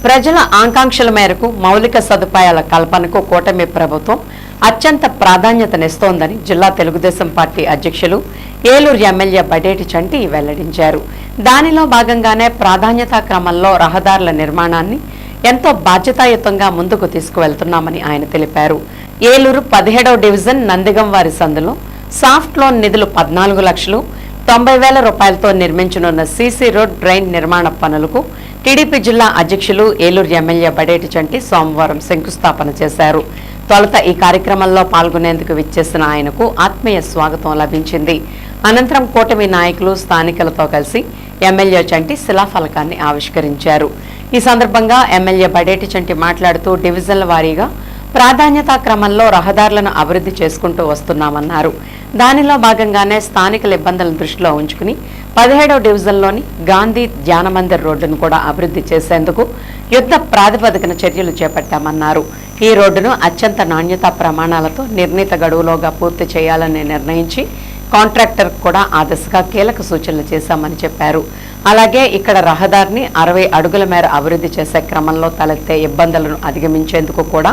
ప్రజల ఆకాంక్షల మేరకు మౌలిక సదుపాయాల కల్పనకు కూటమి ప్రభుత్వం అత్యంత ప్రాధాన్యతనిస్తోందని జిల్లా తెలుగుదేశం పార్టీ అధ్యక్షులు ఏలూరు ఎమ్మెల్యే బడేటి చంటి వెల్లడించారు. దానిలో భాగంగానే ప్రాధాన్యతా క్రమంలో రహదారుల నిర్మాణాన్ని ఎంతో బాధ్యతాయుతంగా ముందుకు తీసుకువెళ్తున్నామని ఆయన తెలిపారు. ఏలూరు 17వ డివిజన్ నందిగంవారి సందులో సాఫ్ట్ లోన్ నిధులు 14 లక్షలు 90,000 రూపాయలతో నిర్మించనున్న సీసీ రోడ్ డ్రైన్ నిర్మాణ పనులకు టీడీపీ జిల్లా అధ్యక్షులు ఏలూరు ఎమ్మెల్యే బడేటి చంటి సోమవారం శంకుస్థాపన చేశారు. తొలుత ఈ కార్యక్రమంలో పాల్గొనేందుకు విచ్చేసిన ఆయనకు ఆత్మీయ స్వాగతం లభించింది. అనంతరం కూటమి నాయకులు స్థానికులతో కలిసి ఎమ్మెల్యే చంటి శిలాఫలకాన్ని ఆవిష్కరించారు. ఈ సందర్భంగా ఎమ్మెల్యే బడేటి చంటి మాట్లాడుతూ డివిజన్ల వారీగా ప్రాధాన్యతా క్రమంలో రహదారులను అభివృద్ధి చేసుకుంటూ వస్తున్నామన్నారు. దానిలో భాగంగానే స్థానికుల ఇబ్బందులను దృష్టిలో ఉంచుకుని 17వ డివిజన్లోని గాంధీ ధ్యాన మందిర్ రోడ్డును కూడా అభివృద్ధి చేసేందుకు యుద్ధ ప్రాతిపదికన చర్యలు చేపట్టామన్నారు. ఈ రోడ్డును అత్యంత నాణ్యతా ప్రమాణాలతో నిర్ణీత గడువులోగా పూర్తి చేయాలని నిర్ణయించి కాంట్రాక్టర్ కూడా ఆ దిశగా కీలక సూచనలు చేశామని చెప్పారు. అలాగే ఇక్కడ రహదారిని 60 అడుగుల మేర అభివృద్ధి చేసే క్రమంలో తలెత్తే ఇబ్బందులను అధిగమించేందుకు కూడా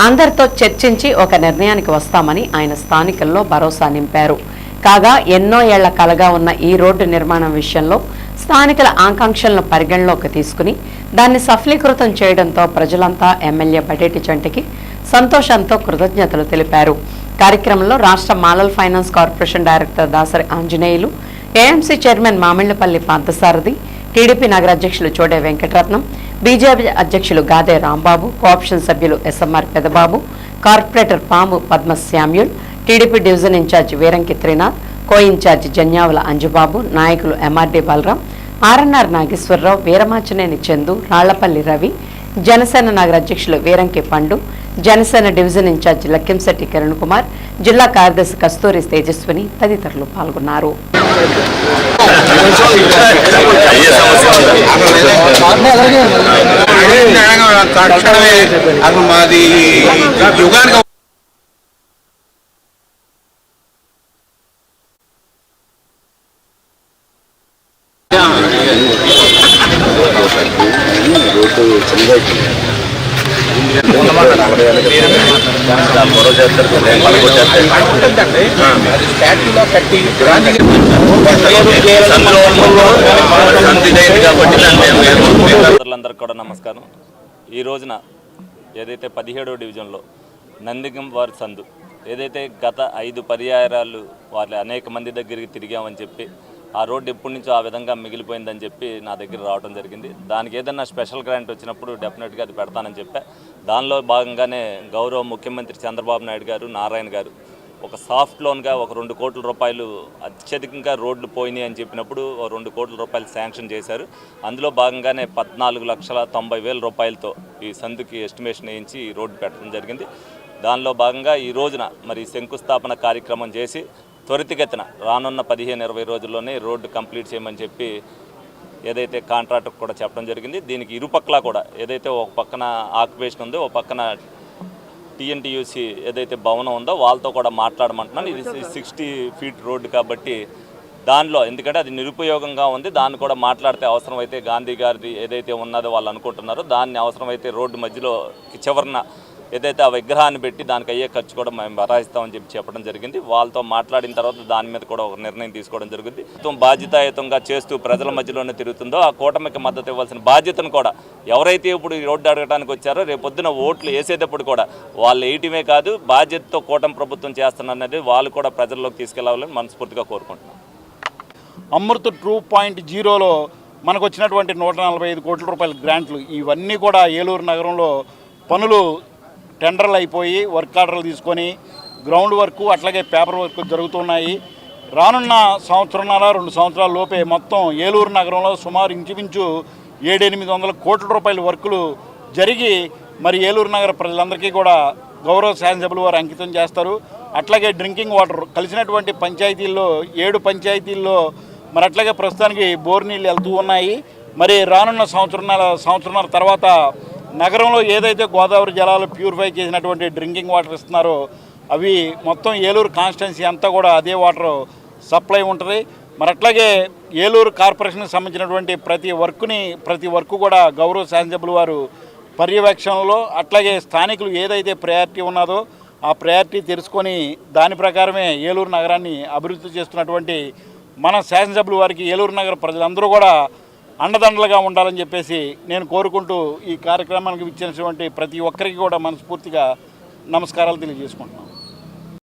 అందరితో చర్చించి ఒక నిర్ణయానికి వస్తామని ఆయన స్థానికుల్లో భరోసా నింపారు. కాగా ఎన్నో ఏళ్ల కలగా ఉన్న ఈ రోడ్డు నిర్మాణం విషయంలో స్థానికుల ఆకాంక్షలను పరిగణలోకి తీసుకుని దాన్ని సఫలీకృతం చేయడంతో ప్రజలంతా ఎమ్మెల్యే బడేటి చంటికి సంతోషంతో కృతజ్ఞతలు తెలిపారు. కార్యక్రమంలో రాష్ట్ర మాలల్ finance corporation director Dasari Anjaneyulu, AMC chairman Mamillapalli Parthasarathi, TDP నగర అధ్యక్షులు చోడే వెంకటరత్నం, బీజేపీ అధ్యక్షులు గాదే రాంబాబు, కోఆప్షన్ సభ్యులు SMR Pedababu, corporator Pamu Padmasyamyul, TDP division in charge Veeranki Trinath, co in charge Janyavula Anjubabu, నాయకులు ఎంఆర్డీ బలరాం, ఆర్ఎన్ఆర్ నాగేశ్వరరావు, వీరమాచనేని చందు, రాళ్లపల్లి రవి, జనసేన నగర అధ్యక్షులు వీరంకి పండు, జనసేన డివిజన్ ఇన్ఛార్జి లక్కింశెట్టి కిరణ్ కుమార్, జిల్లా కార్యదర్శి కస్తూరి తేజస్విని తదితరులు పాల్గొన్నారు. అందరికీ కూడా నమస్కారం. ఈ రోజున ఏదైతే 17వ డివిజన్లో నందిగంవారి సందు ఏదైతే గత 5 పర్యాయాలు వాళ్ళు అనేక మంది దగ్గరికి తిరిగామని చెప్పి ఆ రోడ్డు ఎప్పటి నుంచో ఆ విధంగా మిగిలిపోయిందని చెప్పి నా దగ్గర రావడం జరిగింది. దానికి ఏదైనా స్పెషల్ గ్రాంట్ వచ్చినప్పుడు డెఫినెట్గా అది పెడతానని చెప్పా. దానిలో భాగంగానే గౌరవ ముఖ్యమంత్రి చంద్రబాబు నాయుడు గారు, నారాయణ గారు ఒక సాఫ్ట్ లోన్గా ఒక 2 కోట్ల రూపాయలు అత్యధికంగా రోడ్లు పోయినాయి అని చెప్పినప్పుడు 2 కోట్ల రూపాయలు శాంక్షన్ చేశారు. అందులో భాగంగానే 14,90,000 రూపాయలతో ఈ సందుకి ఎస్టిమేషన్ వేయించి ఈ రోడ్డు పెట్టడం జరిగింది. దానిలో భాగంగా ఈ రోజున మరి శంకుస్థాపన కార్యక్రమం చేసి త్వరితగతిన రానున్న 15-20 రోజుల్లోనే రోడ్డు కంప్లీట్ చేయమని చెప్పి ఏదైతే కాంట్రాక్టర్ కూడా చెప్పడం జరిగింది. దీనికి ఇరుపక్కల కూడా ఏదైతే ఒక పక్కన ఆక్యుపేషన్ ఉందో ఒక పక్కన టీఎన్టీయూసీ ఏదైతే భవనం ఉందో వాళ్ళతో కూడా మాట్లాడమంటున్నాను. ఇది 60 ఫీట్ రోడ్డు కాబట్టి దానిలో ఎందుకంటే అది నిరుపయోగంగా ఉంది, దాన్ని కూడా మాట్లాడితే అవసరమైతే గాంధీ గారిది ఏదైతే ఉన్నదో వాళ్ళు అనుకుంటున్నారో దాన్ని అవసరమైతే రోడ్డు మధ్యలో చివరన ఏదైతే ఆ విగ్రహాన్ని పెట్టి దానికి అయ్యే ఖర్చు కూడా మేము భరాయిస్తామని చెప్పడం జరిగింది. వాళ్ళతో మాట్లాడిన తర్వాత దాని మీద కూడా ఒక నిర్ణయం తీసుకోవడం జరుగుతుంది. బాధ్యతాయుతంగా చేస్తూ ప్రజల మధ్యలోనే తిరుగుతుందో ఆ కూటమికి మద్దతు ఇవ్వాల్సిన బాధ్యతను కూడా ఎవరైతే ఇప్పుడు ఈ రోడ్డు అడగడానికి వచ్చారో రేపొద్దున ఓట్లు వేసేటప్పుడు కూడా వాళ్ళు వేయటమే కాదు బాధ్యతతో కూటమి ప్రభుత్వం చేస్తున్నది వాళ్ళు కూడా ప్రజల్లోకి తీసుకెళ్లాలని మనస్ఫూర్తిగా కోరుకుంటున్నాం. అమృత్ 2.0లో మనకు వచ్చినటువంటి 145 కోట్ల రూపాయల గ్రాంట్లు ఇవన్నీ కూడా ఏలూరు నగరంలో పనులు టెండర్లు అయిపోయి వర్క్ ఆర్డర్లు తీసుకొని గ్రౌండ్ వర్క్ అట్లాగే పేపర్ వర్క్ జరుగుతున్నాయి. రానున్న 1-2 సంవత్సరాల లోపే మొత్తం ఏలూరు నగరంలో సుమారు ఇంచుమించు 700-800 కోట్ల రూపాయల వర్కులు జరిగి మరి ఏలూరు నగర ప్రజలందరికీ కూడా గౌరవ శాసనసభ్యులు వారు అంకితం చేస్తారు. అట్లాగే డ్రింకింగ్ వాటర్ కలిసినటువంటి పంచాయతీల్లో 7 పంచాయతీల్లో మరి అట్లాగే ప్రస్తుతానికి బోర్ నీళ్ళు వెళ్తూ ఉన్నాయి. మరి రానున్న సంవత్సరంన్నర తర్వాత నగరంలో ఏదైతే గోదావరి జలాలు ప్యూరిఫై చేసినటువంటి డ్రింకింగ్ వాటర్ ఇస్తున్నారో అవి మొత్తం ఏలూరు కాన్స్టిట్యున్సీ అంతా కూడా అదే వాటర్ సప్లై ఉంటుంది. మరి అట్లాగే ఏలూరు కార్పొరేషన్కి సంబంధించినటువంటి ప్రతి వర్క్ కూడా గౌరవ శాసనసభ్యులు వారు పర్యవేక్షణలో అట్లాగే స్థానికులు ఏదైతే ప్రయారిటీ ఉన్నదో ఆ ప్రయారిటీ తెలుసుకొని దాని ప్రకారమే ఏలూరు నగరాన్ని అభివృద్ధి చేస్తున్నటువంటి మన శాసనసభ్యులు వారికి ఏలూరు నగర ప్రజలందరూ కూడా అండదండలుగా ఉండాలని చెప్పేసి నేను కోరుకుంటూ ఈ కార్యక్రమానికి ఇచ్చినటువంటి ప్రతి ఒక్కరికి కూడా మనస్ఫూర్తిగా నమస్కారాలు తెలియజేసుకుంటున్నాను.